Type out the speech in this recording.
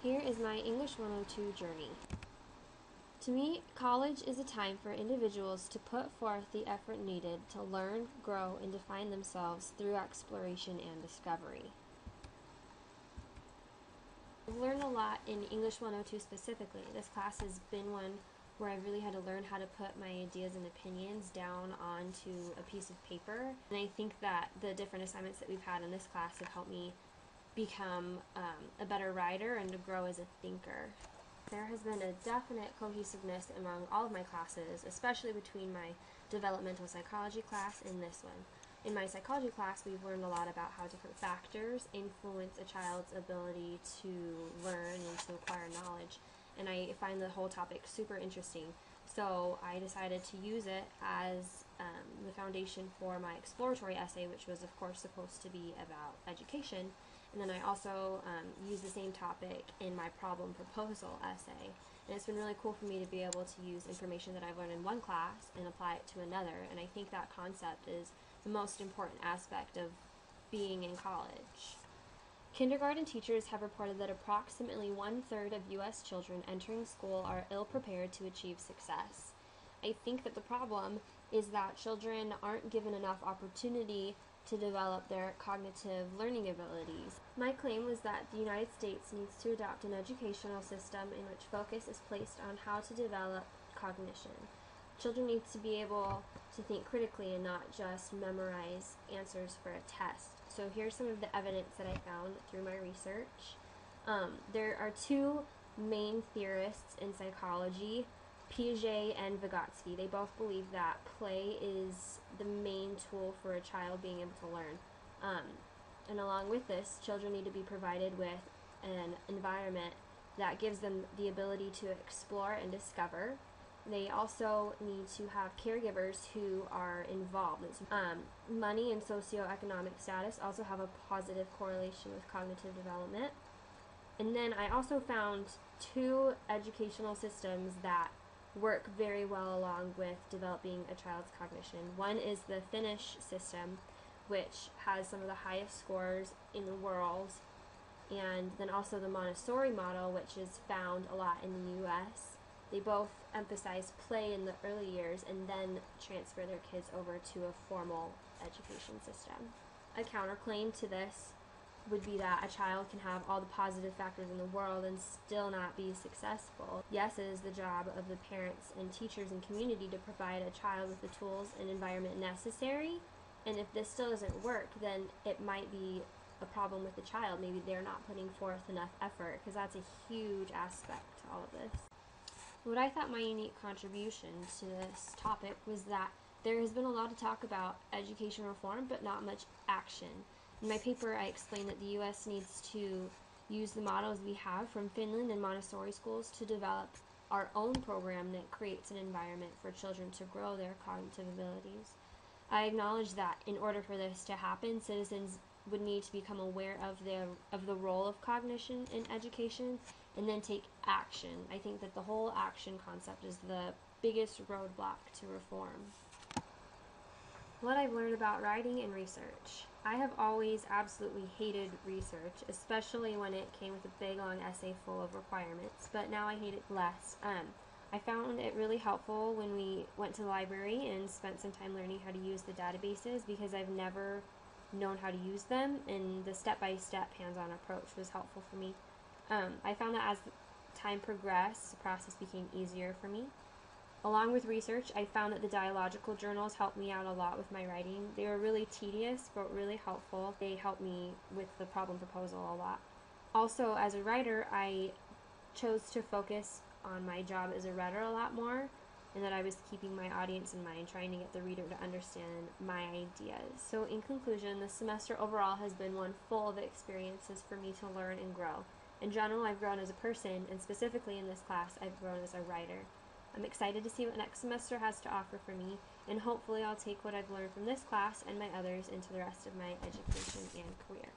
Here is my English 102 journey. To me, college is a time for individuals to put forth the effort needed to learn, grow, and define themselves through exploration and discovery. I've learned a lot in English 102 specifically. This class has been one where I really had to learn how to put my ideas and opinions down onto a piece of paper. And I think that the different assignments that we've had in this class have helped me become a better writer and to grow as a thinker. There has been a definite cohesiveness among all of my classes, especially between my developmental psychology class and this one. In my psychology class, we've learned a lot about how different factors influence a child's ability to learn and to acquire knowledge, and I find the whole topic super interesting. So I decided to use it as the foundation for my exploratory essay, which was of course supposed to be about education. And then I also used the same topic in my problem proposal essay. And it's been really cool for me to be able to use information that I've learned in one class and apply it to another. And I think that concept is the most important aspect of being in college. Kindergarten teachers have reported that approximately 1/3 of U.S. children entering school are ill-prepared to achieve success. I think that the problem is that children aren't given enough opportunity to develop their cognitive learning abilities. My claim was that the United States needs to adopt an educational system in which focus is placed on how to develop cognition. Children need to be able to think critically and not just memorize answers for a test. So here's some of the evidence that I found through my research. There are two main theorists in psychology, Piaget and Vygotsky. They both believe that play is the main tool for a child being able to learn. And along with this, children need to be provided with an environment that gives them the ability to explore and discover. They also need to have caregivers who are involved. Money and socioeconomic status also have a positive correlation with cognitive development. And then I also found two educational systems that work very well along with developing a child's cognition. One is the Finnish system, which has some of the highest scores in the world, and then also the Montessori model, which is found a lot in the U.S. They both emphasize play in the early years and then transfer their kids over to a formal education system. A counterclaim to this would be that a child can have all the positive factors in the world and still not be successful. Yes, it is the job of the parents and teachers and community to provide a child with the tools and environment necessary, and if this still doesn't work, then it might be a problem with the child. Maybe they're not putting forth enough effort, because that's a huge aspect to all of this. What I thought my unique contribution to this topic was that there has been a lot of talk about education reform, but not much action. In my paper, I explained that the U.S. needs to use the models we have from Finland and Montessori schools to develop our own program that creates an environment for children to grow their cognitive abilities. I acknowledge that in order for this to happen, citizens would need to become aware of the role of cognition in education and then take action. I think that the whole action concept is the biggest roadblock to reform. What I've learned about writing and research. I have always absolutely hated research, especially when it came with a big long essay full of requirements, but now I hate it less. I found it really helpful when we went to the library and spent some time learning how to use the databases, because I've never known how to use them, and the step-by-step hands-on approach was helpful for me. I found that as time progressed, the process became easier for me. Along with research, I found that the dialogical journals helped me out a lot with my writing. They were really tedious, but really helpful. They helped me with the problem proposal a lot. Also, as a writer, I chose to focus on my job as a writer a lot more, and that I was keeping my audience in mind, trying to get the reader to understand my ideas. So in conclusion, this semester overall has been one full of experiences for me to learn and grow. In general, I've grown as a person, and specifically in this class, I've grown as a writer. I'm excited to see what next semester has to offer for me, and hopefully I'll take what I've learned from this class and my others into the rest of my education and career.